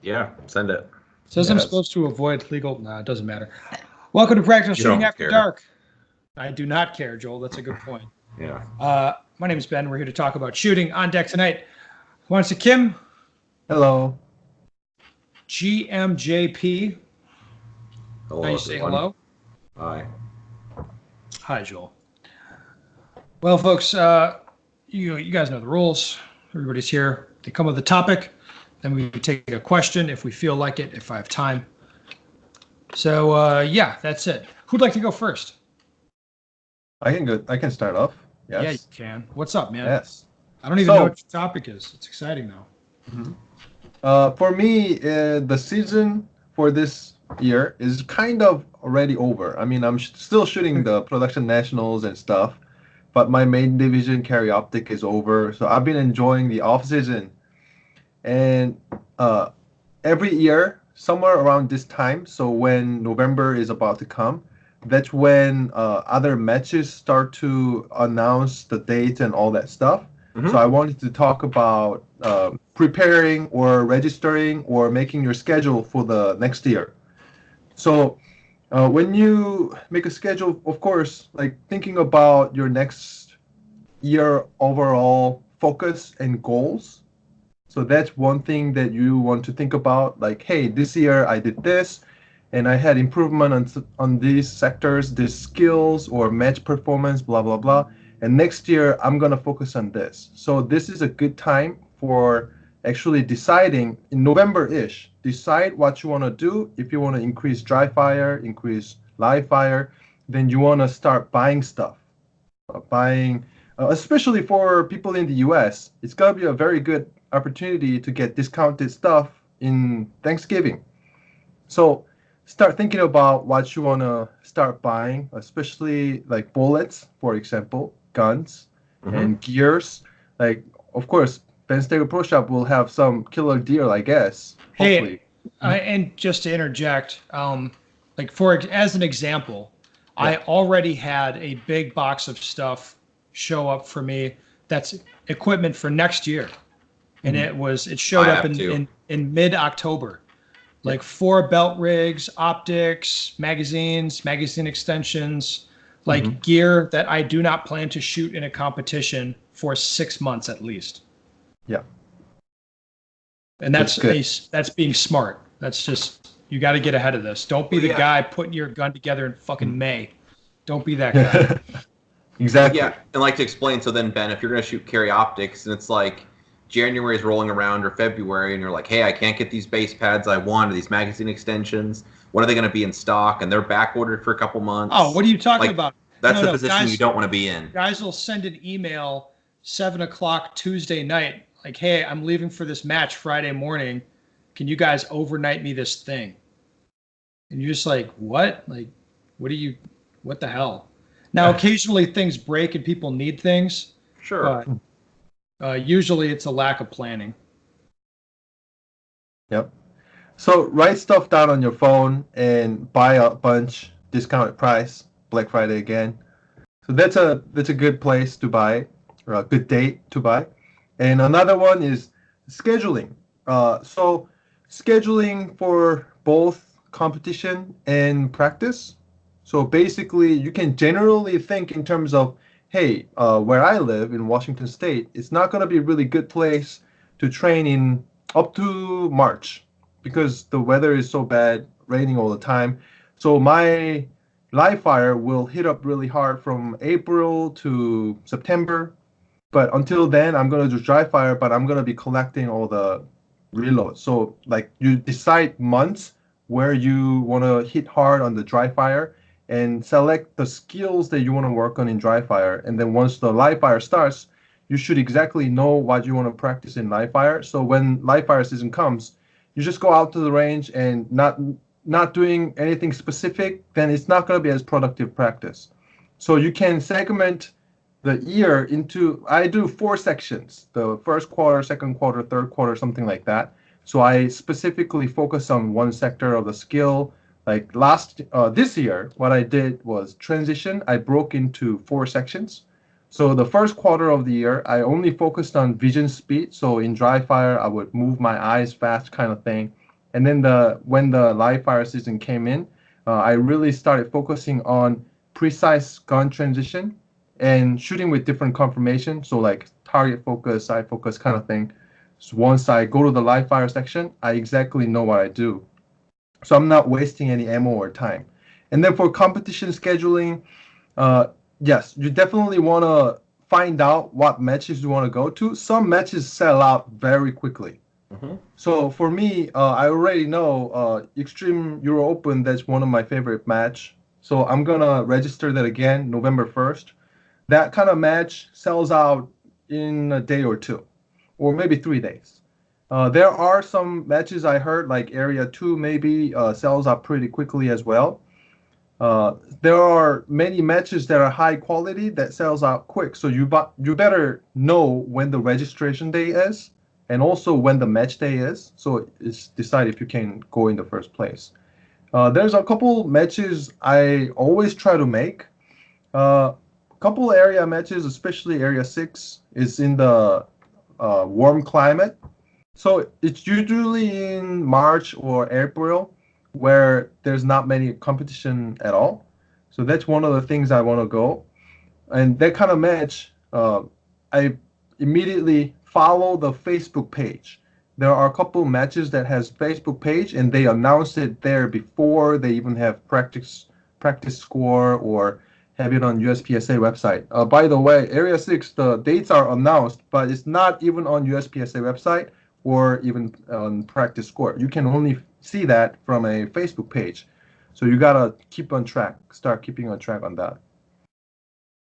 Yeah, send it. Says I'm supposed to avoid legal. No, it doesn't matter. Welcome to Practical You Shooting don't After care. Dark. I do not care, Joel. That's a good point. Yeah. My name is Ben. We're here to talk about shooting. On deck tonight, once to Kim, Hello. GMJP. Hello, Now you say everyone. hello. Hi. Hi, Joel. Well, folks, you guys know the rules. Everybody's here. They come with a topic. Then we take a question if we feel like it, if I have time. So, yeah, that's it. Who'd like to go first? I can go. I can start off. Yes. Yeah, you can. What's up, man? Yes. I don't even know what your topic is. It's exciting, though. For me, the season for this year is kind of already over. I mean, I'm still shooting the production nationals and stuff, but my main division carry optic is over. So I've been enjoying the off season, and every year, somewhere around this time, so when November is about to come, that's when other matches start to announce the date and all that stuff. Mhm. So I wanted to talk about preparing or registering or making your schedule for the next year. So when you make a schedule, of course, like thinking about your next year overall focus and goals. So that's one thing that you want to think about. Like, hey, this year I did this, and I had improvement on these sectors, these skills or match performance, blah blah blah. And next year I'm gonna focus on this. So this is a good time for actually deciding in November-ish. Decide what you want to do. If you want to increase dry fire, increase live fire, then you want to start buying stuff. Buying, especially for people in the US, it's gonna be a very good opportunity to get discounted stuff in Thanksgiving. So start thinking about what you want to start buying, especially like bullets, for example, guns and gears. Like, of course, Ben Stego Pro Shop will have some killer deal, I guess. Hopefully. Hey, and just to interject, like as an example, I Yeah. already had a big box of stuff show up for me. That's equipment for next year, and it showed I up have too. in mid-October. Like 4 belt rigs, optics, magazine extensions, like gear that I do not plan to shoot in a competition for 6 months at least. Yeah. And that's good. that's being smart. That's just, you got to get ahead of this. Don't be the guy putting your gun together in fucking May. Don't be that guy. Exactly. Yeah, and like to explain, so then, Ben, if you're going to shoot carry optics and it's like January is rolling around or February and you're like, hey, I can't get these base pads I want or these magazine extensions, when are they going to be in stock? And they're back ordered for a couple months. Oh, what are you talking Like, about? That's No, the position guys, you don't want to be in. guys will send an email 7 o'clock Tuesday night, like, hey, I'm leaving for this match Friday morning. Can you guys overnight me this thing? And you're just like, what? Like, what the hell? Now, occasionally things break and people need things, Sure. but usually it's a lack of planning. Yep. So write stuff down on your phone and buy a bunch discounted price, Black Friday again. So that's a good place to buy, or a good date to buy. And another one is scheduling. So scheduling for both competition and practice. So basically, you can generally think in terms of, hey, where I live in Washington State, it's not going to be a really good place to train in up to March because the weather is so bad, raining all the time. So my live fire will hit up really hard from April to September. But until then, I'm gonna do dry fire, but I'm gonna be collecting all the reloads. So like you decide months where you wanna hit hard on the dry fire and select the skills that you wanna work on in dry fire. And then once the live fire starts, you should exactly know what you wanna practice in live fire. So when live fire season comes, you just go out to the range and not doing anything specific, then it's not gonna be as productive practice. So you can segment the year into, I do 4 sections: the first quarter, second quarter, third quarter, something like that. So I specifically focus on one sector of the skill. Like this year, what I did was transition. I broke into 4 sections. So the first quarter of the year, I only focused on vision speed. So in dry fire, I would move my eyes fast, kind of thing. And then when the live fire season came in, I really started focusing on precise gun transition and shooting with different conformation. So like target focus, side focus kind of thing. So once I go to the live fire section, I exactly know what I do. So I'm not wasting any ammo or time. And then for competition scheduling, yes, you definitely want to find out what matches you want to go to. Some matches sell out very quickly. Mm-hmm. So for me, I already know Extreme Euro Open. That's one of my favorite match. So I'm gonna register that again, November 1st. That kind of match sells out in a day or two, or maybe 3 days. There are some matches I heard, like Area 2 maybe sells out pretty quickly as well. There are many matches that are high quality that sells out quick. So you better know when the registration day is and also when the match day is. So it's decide if you can go in the first place. There's a couple matches I always try to make. Couple area matches, especially Area 6, is in the warm climate. So it's usually in March or April where there's not many competition at all. So that's one of the things I want to go. And that kind of match, I immediately follow the Facebook page. There are a couple matches that has Facebook page and they announce it there before they even have practice score or have it on USPSA website. By the way, Area 6, the dates are announced, but it's not even on USPSA website or even on practice score. You can only see that from a Facebook page. So you gotta start keeping on track on that.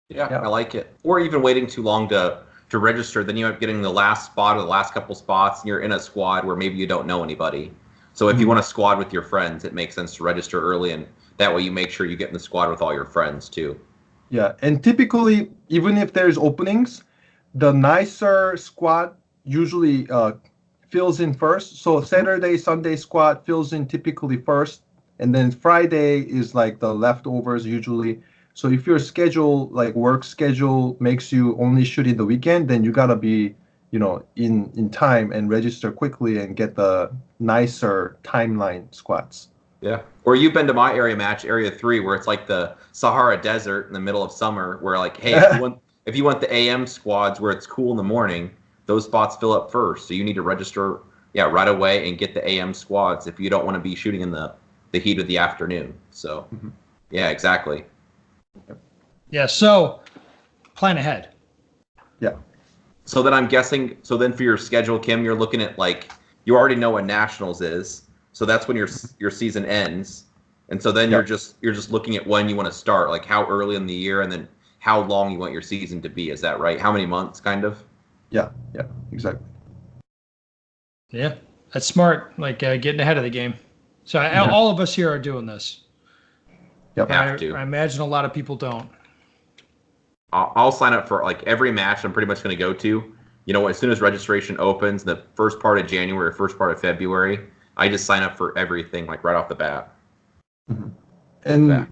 Yeah, I like it. Or even waiting too long to register, then you end up getting the last spot or the last couple spots, and you're in a squad where maybe you don't know anybody. So if you want to squad with your friends, it makes sense to register early, and that way you make sure you get in the squad with all your friends too. Yeah, and typically, even if there's openings, the nicer squad usually fills in first. So Saturday, Sunday squad fills in typically first, and then Friday is like the leftovers usually. So if your schedule, like work schedule, makes you only shoot in the weekend, then you gotta be, in time and register quickly and get the nicer timeline squads. Yeah. Or you've been to my area match, Area 3, where it's like the Sahara Desert in the middle of summer, where like, hey, if you want the AM squads where it's cool in the morning, those spots fill up first. So you need to register, right away and get the AM squads if you don't want to be shooting in the heat of the afternoon. So, yeah, exactly. Yeah, so plan ahead. Yeah. So then I'm guessing, for your schedule, Kim, you're looking at like, you already know what Nationals is. So that's when your season ends. And so then you're just looking at when you want to start, like how early in the year and then how long you want your season to be. Is that right? How many months kind of? Yeah, exactly. Yeah, that's smart, like getting ahead of the game. So all of us here are doing this. Yep. I imagine a lot of people don't. I'll sign up for like every match I'm pretty much going to go to. As soon as registration opens, the first part of January or first part of February, I just sign up for everything like right off the bat. Mm-hmm. And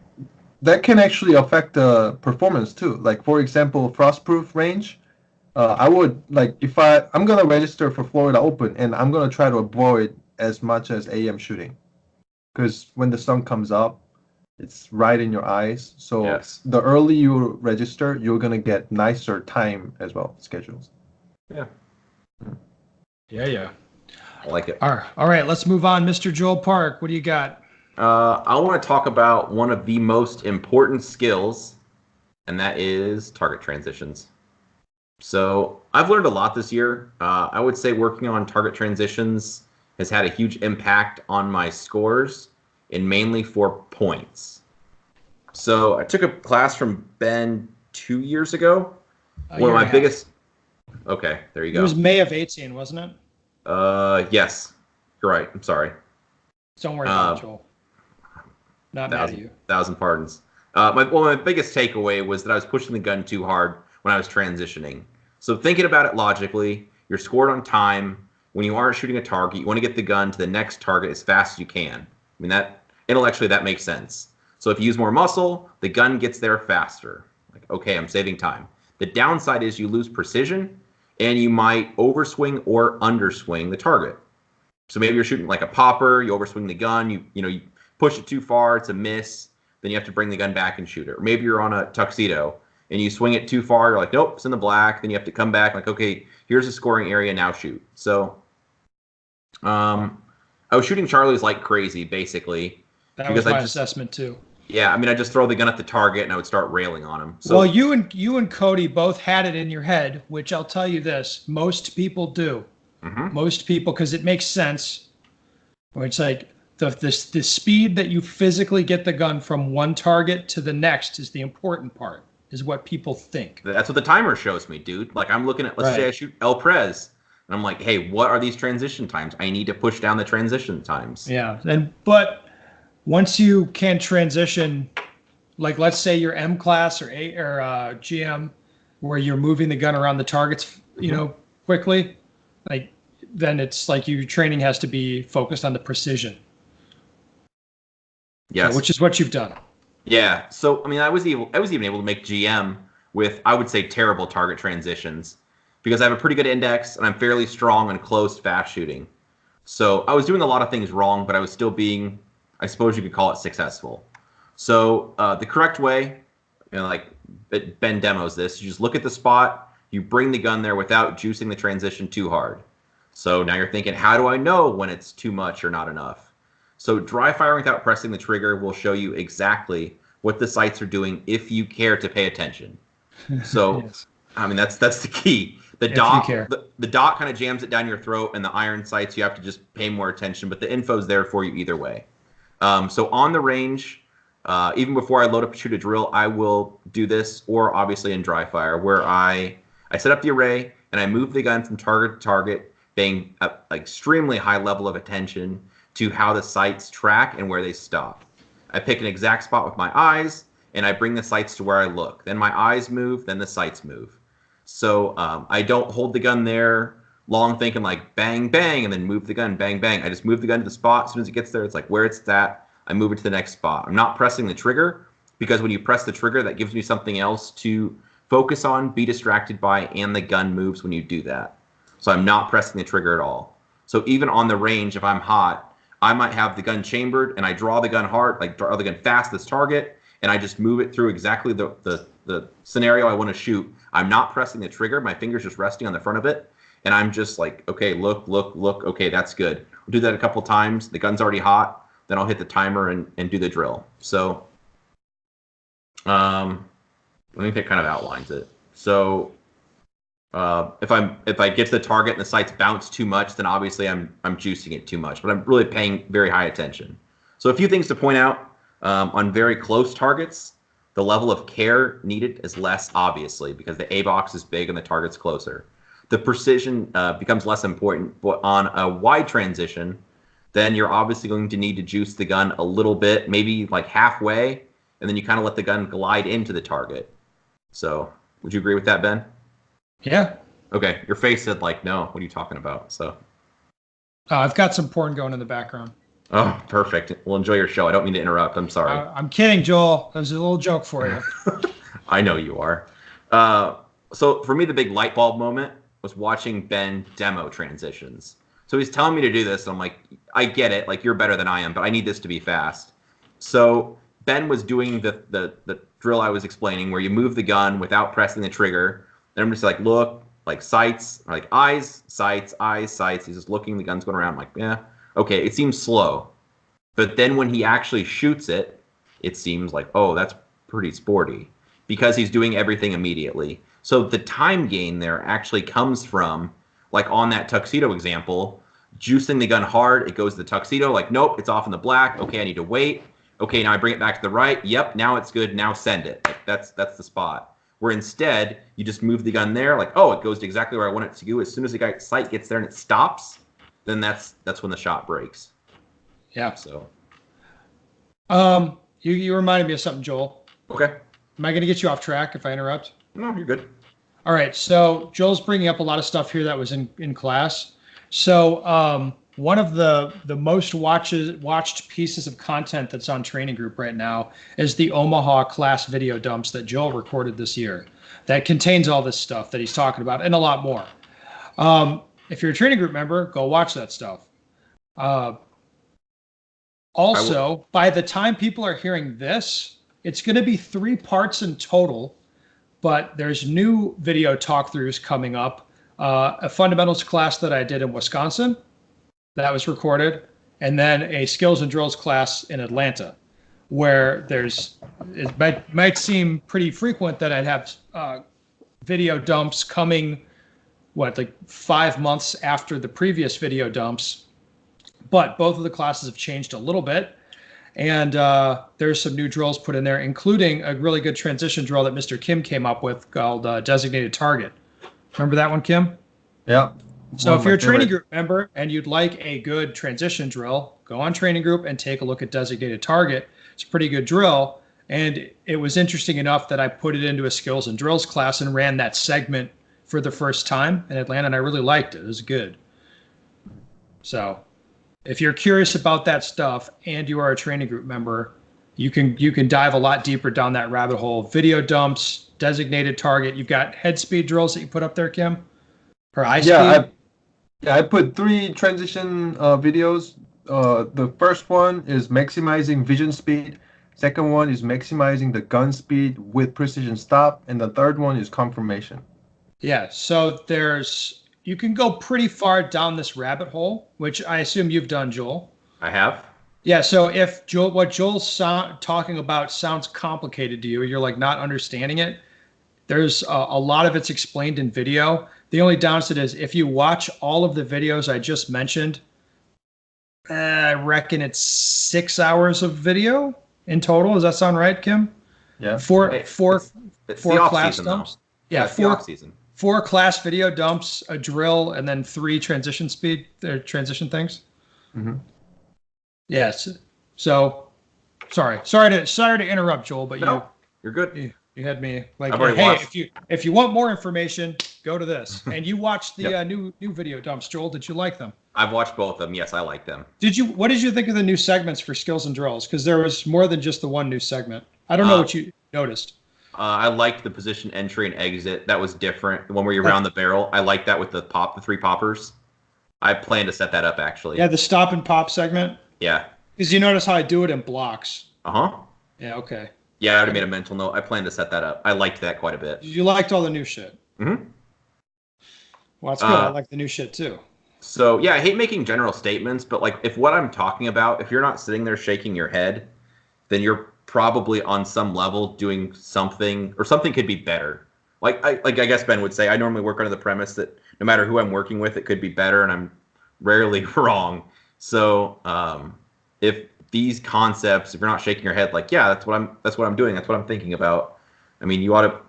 that can actually affect the performance too. Like for example, Frostproof range. I would like if I'm gonna register for Florida Open and I'm gonna try to avoid as much as AM shooting, because when the sun comes up, it's right in your eyes. So the early you register, you're gonna get nicer time as well schedules. Yeah. Yeah. I like it. All right. Let's move on, Mr. Joel Park. What do you got? I want to talk about one of the most important skills, and that is target transitions. So I've learned a lot this year. I would say working on target transitions has had a huge impact on my scores, and mainly for points. So I took a class from Ben 2 years ago. One of my biggest. Okay, there you go. It was May of 18, wasn't it? Yes, you're right. I'm sorry. Don't worry about it, Joel. Not mad at you. 1,000 pardons. My biggest takeaway was that I was pushing the gun too hard when I was transitioning. So thinking about it logically, you're scored on time. When you aren't shooting a target, you want to get the gun to the next target as fast as you can. I mean, that intellectually that makes sense. So if you use more muscle, the gun gets there faster. Like, okay, I'm saving time. The downside is you lose precision, and you might overswing or underswing the target. So maybe you're shooting like a popper, you overswing the gun, you push it too far, it's a miss, then you have to bring the gun back and shoot it. Or maybe you're on a tuxedo and you swing it too far, you're like, nope, it's in the black, then you have to come back like, okay, here's the scoring area, now shoot. So I was shooting Charlies like crazy, basically. That was my assessment too. Yeah, I mean, I just throw the gun at the target and I would start railing on him. So, well, you and Cody both had it in your head, which I'll tell you this: most people do. Mm-hmm. Most people, because it makes sense. Where it's like the speed that you physically get the gun from one target to the next is the important part. Is what people think. That's what the timer shows me, dude. Like I'm looking at, let's say I shoot El Prez, and I'm like, hey, what are these transition times? I need to push down the transition times. Yeah, but once you can transition, like let's say your M class or GM, where you're moving the gun around the targets, quickly, like then it's like your training has to be focused on the precision. Yes, which is what you've done. Yeah. So I mean, I was even able to make GM with, I would say, terrible target transitions because I have a pretty good index and I'm fairly strong on close fast shooting. So I was doing a lot of things wrong, but I was still being, I suppose you could call it, successful. So the correct way, like Ben demos this, you just look at the spot, you bring the gun there without juicing the transition too hard. So now you're thinking, how do I know when it's too much or not enough? So dry firing without pressing the trigger will show you exactly what the sights are doing if you care to pay attention. So, yes. I mean, that's the key. The dot kind of jams it down your throat, and the iron sights, you have to just pay more attention, but the info's there for you either way. So on the range, even before I load up to shoot a drill, I will do this, or obviously in dry fire, where I set up the array and I move the gun from target to target, paying an extremely high level of attention to how the sights track and where they stop. I pick an exact spot with my eyes, and I bring the sights to where I look. Then my eyes move, then the sights move. So I don't hold the gun there long thinking like bang, bang, and then move the gun, bang, bang. I just move the gun to the spot. As soon as it gets there, it's like where it's at, I move it to the next spot. I'm not pressing the trigger, because when you press the trigger, that gives me something else to focus on, be distracted by, and the gun moves when you do that. So I'm not pressing the trigger at all. So even on the range, if I'm hot, I might have the gun chambered and I draw the gun hard, like draw the gun fast this target, and I just move it through exactly the scenario I want to shoot. I'm not pressing the trigger. My finger's just resting on the front of it. And I'm just like, okay, look. Okay, that's good. We'll do that a couple times. The gun's already hot. Then I'll hit the timer and do the drill. So I think that kind of outlines it. So if I get to the target and the sights bounce too much, then obviously I'm juicing it too much. But I'm really paying very high attention. So a few things to point out. On very close targets, the level of care needed is less, obviously, because the A box is big and the target's closer. The precision becomes less important. But on a wide transition, then you're obviously going to need to juice the gun a little bit, maybe like halfway, and then you kind of let the gun glide into the target. So would you agree with that, Ben? Yeah. Okay. Your face said like, no, what are you talking about? So I've got some porn going in the background. Oh, perfect. We'll enjoy your show. I don't mean to interrupt. I'm sorry. I'm kidding, Joel. That was a little joke for you. I know you are. So for me, the big light bulb moment was watching Ben demo transitions. So he's telling me to do this, and I'm like, I get it. Like, you're better than I am, but I need this to be fast. So Ben was doing the drill I was explaining, where you move the gun without pressing the trigger. And I'm just like, look, like sights, like eyes, sights, eyes, sights. He's just looking, the gun's going around. I'm like, yeah. Okay, it seems slow. But then when he actually shoots it, it seems like, oh, that's pretty sporty, because he's doing everything immediately. So the time gain there actually comes from, like on that tuxedo example, juicing the gun hard, it goes to the tuxedo, like, nope, it's off in the black. Okay, I need to wait. Okay, now I bring it back to the right. Yep, now it's good. Now send it. Like, that's the spot. Where instead, you just move the gun there, like, oh, it goes to exactly where I want it to go. As soon as the sight gets there and it stops, then that's when the shot breaks. Yeah. So you reminded me of something, Joel. Okay. Am I going to get you off track if I interrupt? No, you're good. All right. So Joel's bringing up a lot of stuff here that was in class. So one of the most watched pieces of content that's on Training Group right now is the Omaha class video dumps that Joel recorded this year that contains all this stuff that he's talking about and a lot more. If you're a Training Group member, go watch that stuff. Uh, Also, by the time people are hearing this, it's going to be 3 parts in total, but there's new video talkthroughs coming up. A fundamentals class that I did in Wisconsin that was recorded, and then a skills and drills class in Atlanta, where it might seem pretty frequent that I'd have video dumps coming, like 5 months after the previous video dumps. But both of the classes have changed a little bit, and there's some new drills put in there, including a really good transition drill that Mr. Kim came up with called Designated Target. Remember that one, Kim? Yeah. So if you're a training group member and you'd like a good transition drill, go on training group and take a look at Designated Target. It's a pretty good drill, and it was interesting enough that I put it into a skills and drills class and ran that segment for the first time in Atlanta, and I really liked it. It was good. So if you're curious about that stuff and you are a training group member, you can dive a lot deeper down that rabbit hole. Video dumps, Designated Target. You've got head speed drills that you put up there, Kim? Or eye speed? I put 3 transition videos. The first one is maximizing vision speed. Second one is maximizing the gun speed with precision stop. And the third one is confirmation. Yeah, so you can go pretty far down this rabbit hole, which I assume you've done, Joel. I have. Yeah, so if what Joel's talking about sounds complicated to you, you're like not understanding it, there's a lot of it's explained in video. The only downside is if you watch all of the videos I just mentioned, I reckon it's 6 hours of video in total. Does that sound right, Kim? Yeah. Four class dumps. Yeah, it's the off season. 4 class video dumps, a drill, and then 3 transition things. Mm-hmm. Yes. So, sorry to interrupt, Joel, but you're good. You had me like, hey, if you want more information, go to this. And you watched the new video dumps, Joel. Did you like them? I've watched both of them. Yes, I like them. What did you think of the new segments for skills and drills? Because there was more than just the one new segment. I don't know what you noticed. I liked the position entry and exit. That was different. The one where you're around the barrel. I like that with the 3 poppers. I plan to set that up actually. Yeah, the stop and pop segment. Yeah. Because you notice how I do it in blocks. Uh-huh. Yeah, okay. Yeah, I already made a mental note. I plan to set that up. I liked that quite a bit. You liked all the new shit. Mm-hmm. Well, that's good. I like the new shit too. So, yeah, I hate making general statements, but like if what I'm talking about, if you're not sitting there shaking your head, then you're probably on some level doing something, or something could be better. Like I guess Ben would say, I normally work under the premise that no matter who I'm working with, it could be better, and I'm rarely wrong. So if these concepts, if you're not shaking your head like, yeah, that's what I'm doing, that's what I'm thinking about, I mean, you ought to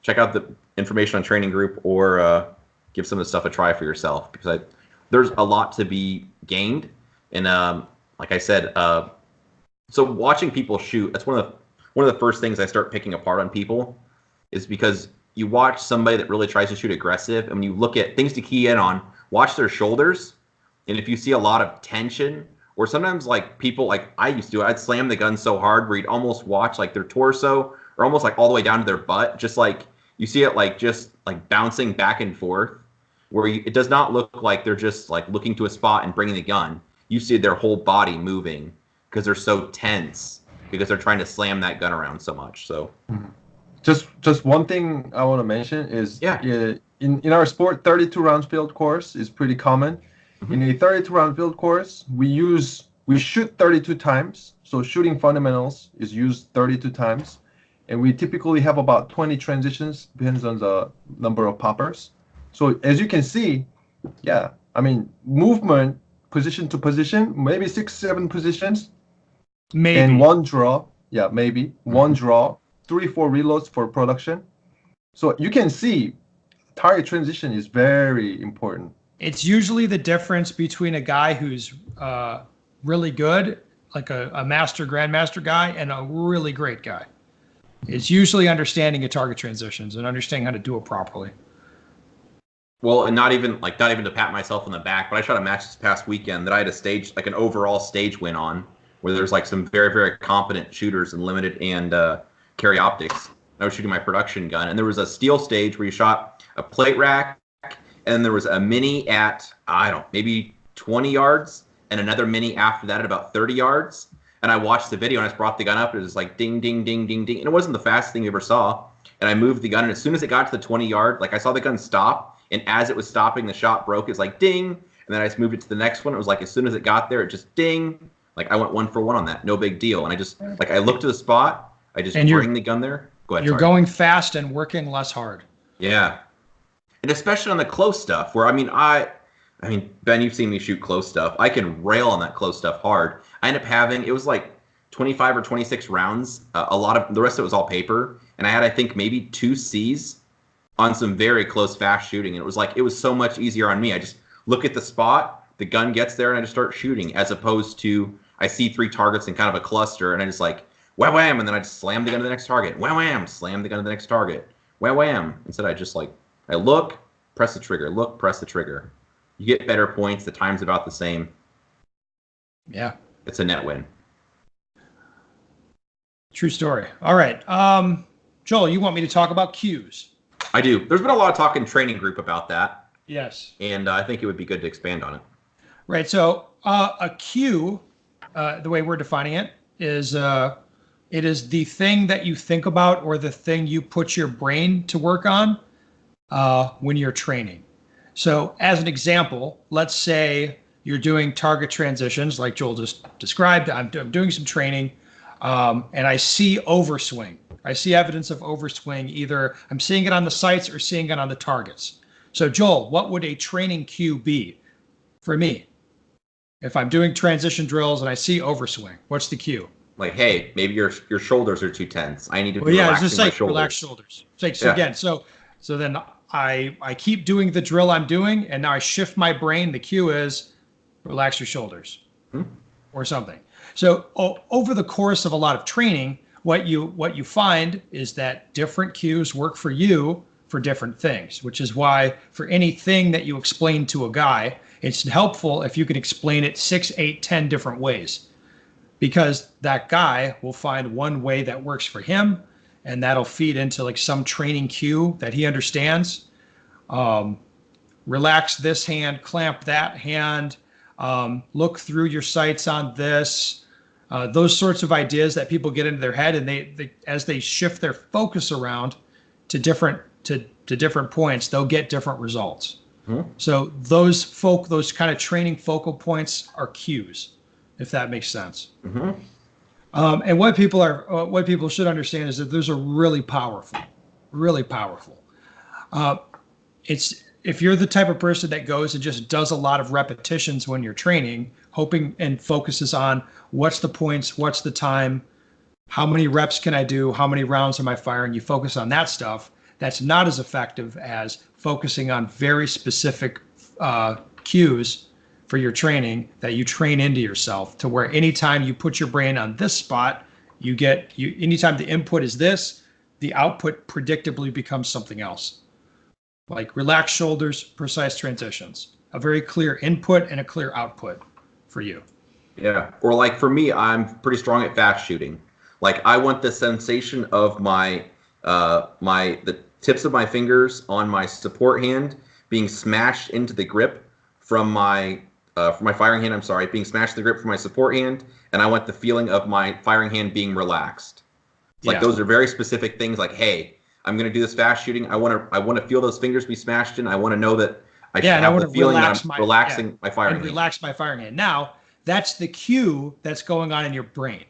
check out the information on Training Group or give some of the stuff a try for yourself, because there's a lot to be gained. And like I said, so watching people shoot, that's one of the first things I start picking apart on people, is because you watch somebody that really tries to shoot aggressive, and when you look at things to key in on, watch their shoulders, and if you see a lot of tension, or sometimes like people like I used to, I'd slam the gun so hard where you'd almost watch like their torso, or almost like all the way down to their butt, just like you see it like just like bouncing back and forth, where it does not look like they're just like looking to a spot and bringing the gun. You see their whole body moving because they're so tense, because they're trying to slam that gun around so much. So just one thing I want to mention is in our sport, 32 rounds field course is pretty common. Mm-hmm. In a 32 round field course, we shoot 32 times. So shooting fundamentals is used 32 times, and we typically have about 20 transitions, depends on the number of poppers. So as you can see, movement position to position, maybe 6-7 positions, maybe, and one draw. Yeah, maybe one draw, 3-4 reloads for production. So you can see target transition is very important. It's usually the difference between a guy who's really good, like a master grandmaster guy, and a really great guy. It's usually understanding your target transitions and understanding how to do it properly. Well, and not even to pat myself on the back, but I shot a match this past weekend that I had a stage, like an overall stage win on, where there's like some very, very competent shooters in limited and carry optics. I was shooting my production gun, and there was a steel stage where you shot a plate rack, and there was a mini at, maybe 20 yards, and another mini after that at about 30 yards. And I watched the video and I just brought the gun up. And it was like ding, ding, ding, ding, ding. And it wasn't the fastest thing you ever saw. And I moved the gun. And as soon as it got to the 20-yard, like I saw the gun stop. And as it was stopping, the shot broke. It's like ding. And then I just moved it to the next one. It was like as soon as it got there, it just ding. Like I went 1 for 1 on that. No big deal. And I just, like I looked to the spot. I just bring the gun there. Go ahead. You're going fast and working less hard. Yeah. And especially on the close stuff where, I mean, Ben, you've seen me shoot close stuff. I can rail on that close stuff hard. I ended up having, it was like 25 or 26 rounds. A lot of, the rest of it was all paper. And I had, I think, maybe 2 Cs on some very close, fast shooting. And it was so much easier on me. I just look at the spot, the gun gets there, and I just start shooting, as opposed to I see 3 targets in kind of a cluster, and I just like, wham, wham, and then I just slam the gun to the next target. Wham, wham, slam the gun to the next target. Wham, wham. Instead, I just like, I look, press the trigger, look, press the trigger. You get better points. The time's about the same. Yeah. It's a net win. True story. All right. Joel, you want me to talk about cues? I do. There's been a lot of talk in training group about that. Yes. And I think it would be good to expand on it. Right. So a cue, the way we're defining it, is it is the thing that you think about or the thing you put your brain to work on when you're training. So as an example, let's say you're doing target transitions like Joel just described. I'm doing some training and I see overswing. I see evidence of overswing. Either I'm seeing it on the sights or seeing it on the targets. So Joel, what would a training cue be for me? If I'm doing transition drills and I see overswing, what's the cue? Like, hey, maybe your shoulders are too tense. I need to be relaxing my shoulders. Relax shoulders. So then I keep doing the drill I'm doing, and now I shift my brain. The cue is relax your shoulders or something. So over the course of a lot of training, what you find is that different cues work for you for different things, which is why for anything that you explain to a guy, it's helpful if you can explain it 6, 8, 10 different ways, because that guy will find one way that works for him, and that'll feed into like some training cue that he understands. Relax this hand, clamp that hand, look through your sights on this. Those sorts of ideas that people get into their head, and they as they shift their focus around to different points, they'll get different results. So those kind of training focal points are cues, if that makes sense. And what people should understand is that those are really powerful. It's if you're the type of person that goes and just does a lot of repetitions when you're training, hoping and focuses on what's the points, what's the time, how many reps can I do, how many rounds am I firing, you focus on that stuff, that's not as effective as focusing on very specific cues for your training that you train into yourself, to where anytime you put your brain on this spot, anytime the input is this, the output predictably becomes something else. Like relaxed shoulders, precise transitions, a very clear input and a clear output for you. Yeah. Or like for me, I'm pretty strong at fast shooting. Like I want the sensation of the tips of my fingers on my support hand being smashed into the grip from my firing hand, being smashed in the grip from my support hand, and I want the feeling of my firing hand being relaxed. It's like those are very specific things. Like, hey, I'm going to do this fast shooting. I want to feel those fingers be smashed in. I want to know that I should have the feeling that I'm relaxing my firing hand. Relax my firing hand. Now, that's the cue that's going on in your brain.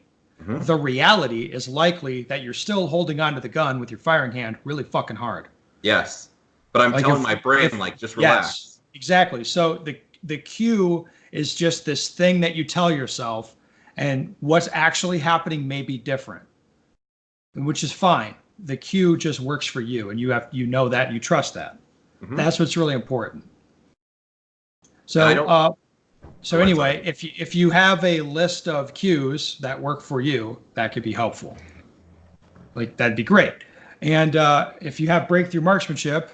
The reality is likely that you're still holding onto the gun with your firing hand really fucking hard. Yes. But I'm telling my brain, just relax. Yes, exactly. So the cue is just this thing that you tell yourself, and what's actually happening may be different, which is fine. The cue just works for you, and you know that, and you trust that. That's what's really important. So anyway, if you have a list of cues that work for you, that could be helpful. Like that'd be great. And if you have breakthrough marksmanship,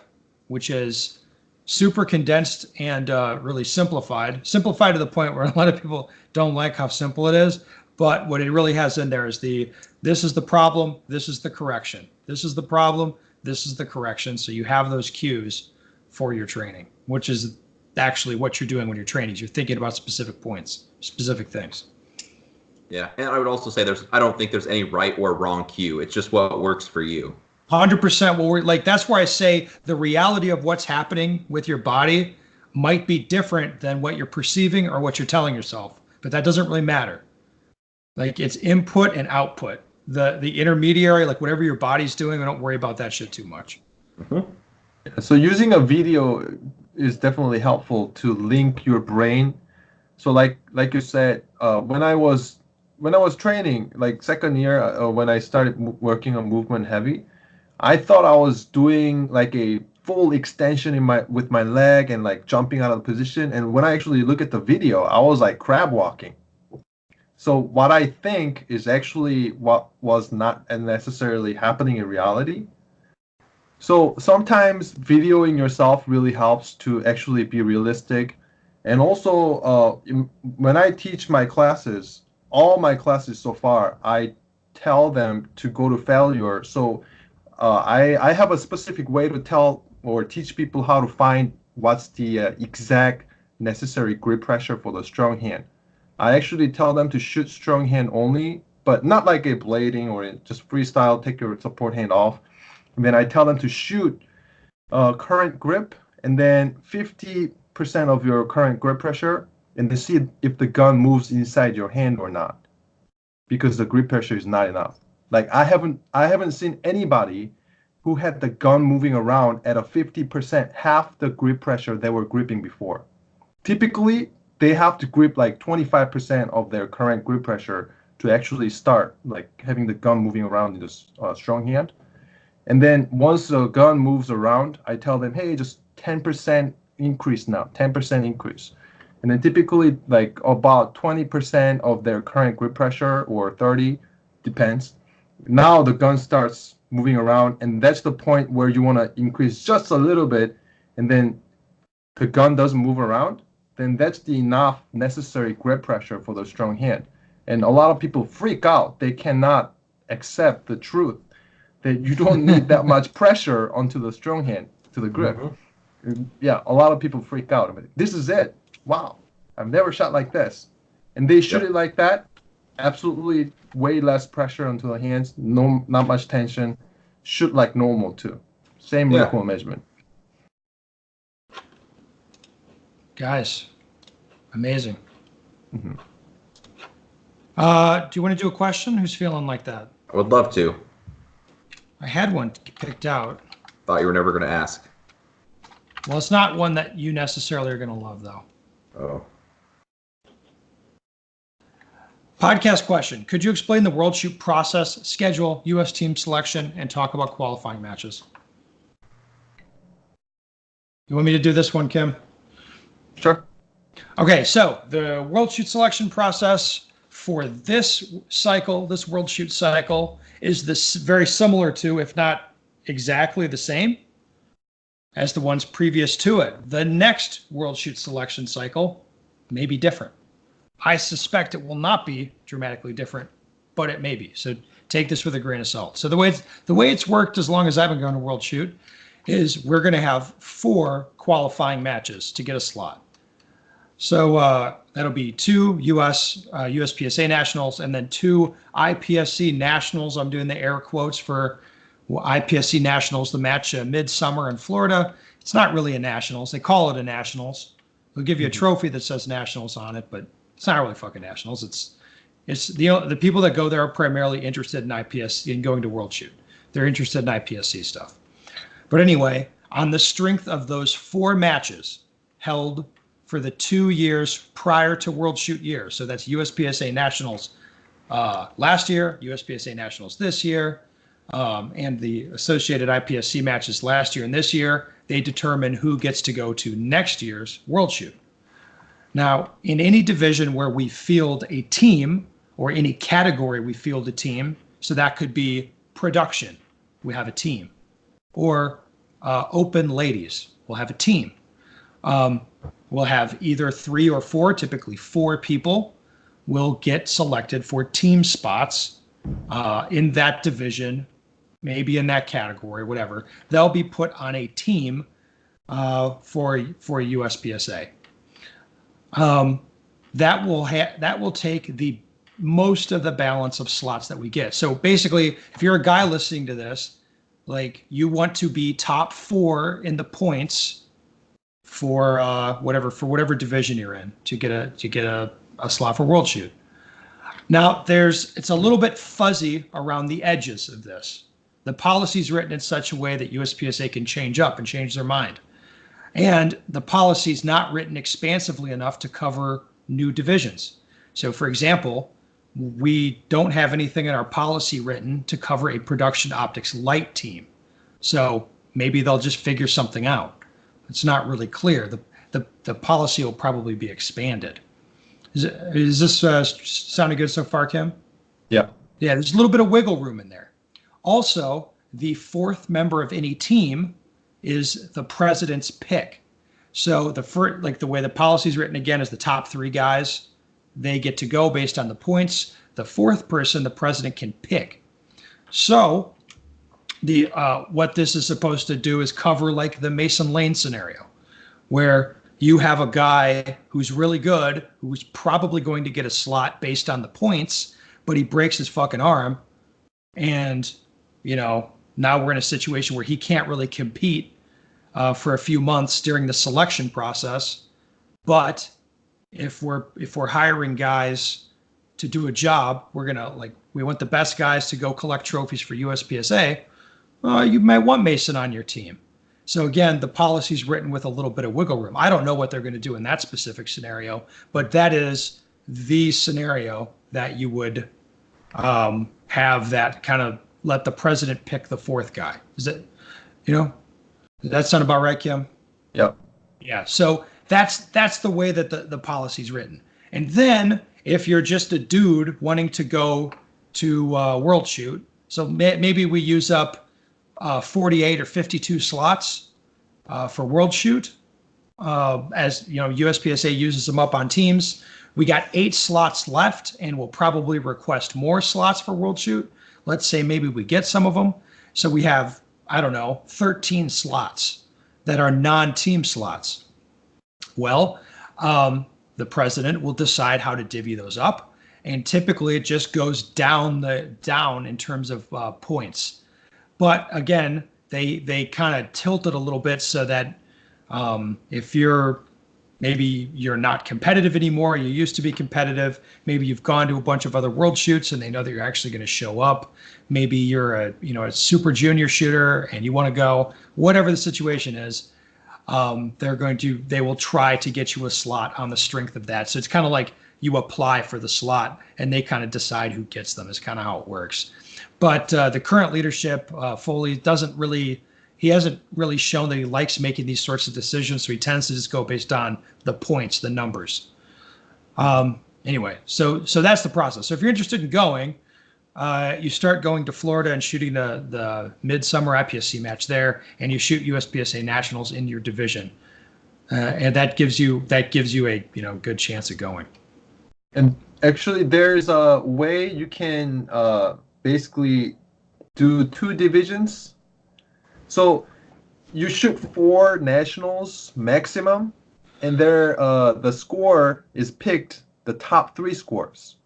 which is super condensed and really simplified to the point where a lot of people don't like how simple it is. But what it really has in there is this is the problem, this is the correction. This is the problem, this is the correction. So you have those cues for your training, which is actually what you're doing when you're training. You're thinking about specific points, specific things. Yeah, and I would also say I don't think there's any right or wrong cue. It's just what works for you. 100%. Well, we're like, that's where I say the reality of what's happening with your body might be different than what you're perceiving or what you're telling yourself, but that doesn't really matter. Like, it's input and output. The intermediary, like whatever your body's doing, don't worry about that shit too much. Mm-hmm. So using a video is definitely helpful to link your brain. So like you said, when I was training, like second year, when I started working on movement heavy, I thought I was doing like a full extension with my leg and like jumping out of the position. And when I actually look at the video, I was like crab walking. So what I think is actually what was not necessarily happening in reality. So sometimes videoing yourself really helps to actually be realistic. And also, when I teach my classes, all my classes so far, I tell them to go to failure. So I have a specific way to tell or teach people how to find what's the exact necessary grip pressure for the strong hand. I actually tell them to shoot strong hand only, but not like a blading or just freestyle, take your support hand off. And then I tell them to shoot current grip and then 50% of your current grip pressure and to see if the gun moves inside your hand or not, because the grip pressure is not enough. Like I haven't seen anybody who had the gun moving around at a 50%, half the grip pressure they were gripping before. Typically, they have to grip like 25% of their current grip pressure to actually start like having the gun moving around in this strong hand. And then once the gun moves around, I tell them, hey, just 10% increase now, 10% increase. And then typically like about 20% of their current grip pressure or 30, depends. Now the gun starts moving around, and that's the point where you want to increase just a little bit, and then the gun doesn't move around, then that's the enough necessary grip pressure for the strong hand. And a lot of people freak out. They cannot accept the truth that you don't need that much pressure onto the strong hand, to the grip. Mm-hmm. Yeah, a lot of people freak out. I mean, this is it. Wow, I've never shot like this. And they shoot it like that. Absolutely way less pressure onto the hands. No, not much tension. Shoot like normal too. Same recoil measurement. Guys, amazing. Mm-hmm. Do you want to do a question? Who's feeling like that? I would love to. I had one picked out. Thought you were never going to ask. Well, it's not one that you necessarily are going to love, though. Oh. Podcast question. Could you explain the World Shoot process, schedule, U.S. team selection, and talk about qualifying matches? You want me to do this one, Kim? Sure. Okay, so the World Shoot selection process for this cycle, this World Shoot cycle, is this very similar to, if not exactly the same, as the ones previous to it. The next World Shoot selection cycle may be different. I suspect it will not be dramatically different, but it may be. So take this with a grain of salt. So the way it's worked as long as I've been going to World Shoot is we're going to have 4 qualifying matches to get a slot. So that'll be 2 USPSA nationals and then 2 IPSC nationals. I'm doing the air quotes for IPSC nationals, the match midsummer in Florida. It's not really a nationals. They call it a nationals. They'll give you a trophy that says nationals on it, but it's not really fucking nationals. It's the people that go there are primarily interested in IPSC and going to World Shoot. They're interested in IPSC stuff. But anyway, on the strength of those 4 matches held for the 2 years prior to World Shoot year, so that's USPSA Nationals last year, USPSA Nationals this year, and the associated IPSC matches last year and this year, they determine who gets to go to next year's World Shoot. Now, in any division where we field a team, or any category we field a team, so that could be production, we have a team, or open ladies, we'll have a team. We'll have either 3 or 4, typically 4 people will get selected for team spots in that division, maybe in that category, whatever. They'll be put on a team for USPSA. That will take the most of the balance of slots that we get. So basically, if you're a guy listening to this, like you want to be top 4 in the points for whatever division you're in to get a slot for World Shoot. Now it's a little bit fuzzy around the edges of this. The policy is written in such a way that USPSA can change up and change their mind. And the policy is not written expansively enough to cover new divisions. So for example, we don't have anything in our policy written to cover a production optics light team. So maybe they'll just figure something out. It's not really clear. The policy will probably be expanded. Is this sounding good so far, Kim? Yeah. Yeah, there's a little bit of wiggle room in there. Also, the 4th member of any team is the president's pick. So the way the policy is written again is the top 3 guys, they get to go based on the points. The 4th person, the president can pick. So what this is supposed to do is cover like the Mason Lane scenario, where you have a guy who's really good, who's probably going to get a slot based on the points, but he breaks his fucking arm. And, now we're in a situation where he can't really compete for a few months during the selection process. But if we're hiring guys to do a job, we want the best guys to go collect trophies for USPSA. You might want Mason on your team. So again, the policy's written with a little bit of wiggle room. I don't know what they're going to do in that specific scenario, but that is the scenario that you would have that kind of let the president pick the 4th guy. Is it, does that sound about right, Kim? Yep. Yeah. So that's the way that the policy's written. And then if you're just a dude wanting to go to World Shoot, so maybe we use up 48 or 52 slots for World Shoot. As USPSA uses them up on teams. We got 8 slots left, and we'll probably request more slots for World Shoot. Let's say maybe we get some of them. So we have, 13 slots that are non-team slots. Well, the president will decide how to divvy those up, and typically it just goes down in terms of points. But again, they kind of tilt it a little bit so that if maybe you're not competitive anymore, you used to be competitive, maybe you've gone to a bunch of other World Shoots and they know that you're actually going to show up. Maybe you're a super junior shooter and you want to go, whatever the situation is, they will try to get you a slot on the strength of that. So it's kind of like you apply for the slot and they kind of decide who gets them is kind of how it works. But the current leadership, Foley, he hasn't really shown that he likes making these sorts of decisions, so he tends to just go based on the points, the numbers. Anyway, so that's the process. So if you're interested in going, you start going to Florida and shooting the Midsummer IPSC match there, and you shoot USPSA Nationals in your division, and that gives you a good chance of going. And actually, there's a way you can basically do 2 divisions. So you shoot 4 nationals maximum, and the score is picked the top 3 scores.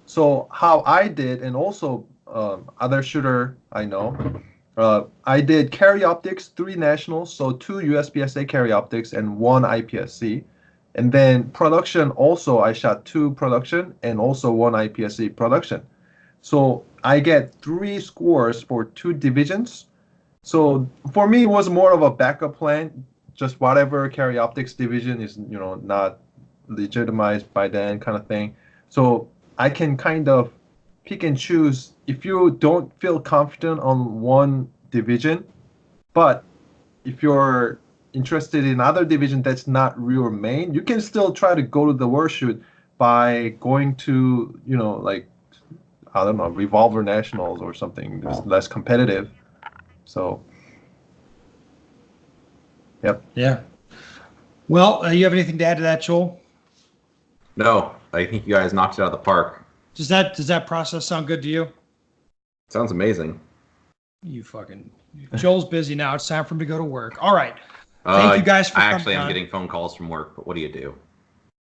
So how I did, and also other shooter I know, I did carry optics 3 nationals, so 2 USPSA carry optics and 1 IPSC, and then production also I shot 2 production and also 1 IPSC production. So I get 3 scores for 2 divisions. So for me, it was more of a backup plan. Just whatever carry optics division is, not legitimized by then kind of thing. So I can kind of pick and choose if you don't feel confident on one division, but if you're interested in other division that's not your main, you can still try to go to the World Shoot by going to, Revolver Nationals or something that's less competitive. So, yep. Yeah. Well, you have anything to add to that, Joel? No, I think you guys knocked it out of the park. Does that process sound good to you? Sounds amazing. Joel's busy now. It's time for him to go to work. All right. Thank you guys for I coming actually am on. getting phone calls from work, but what do you do?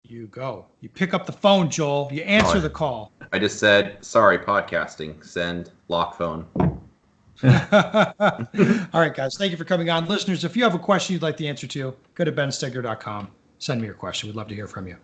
You go. You pick up the phone, Joel. You answer the call. I just said, sorry, podcasting. Send lock phone. All right, guys. Thank you for coming on. Listeners, if you have a question you'd like the answer to, go to benstegler.com. Send me your question. We'd love to hear from you.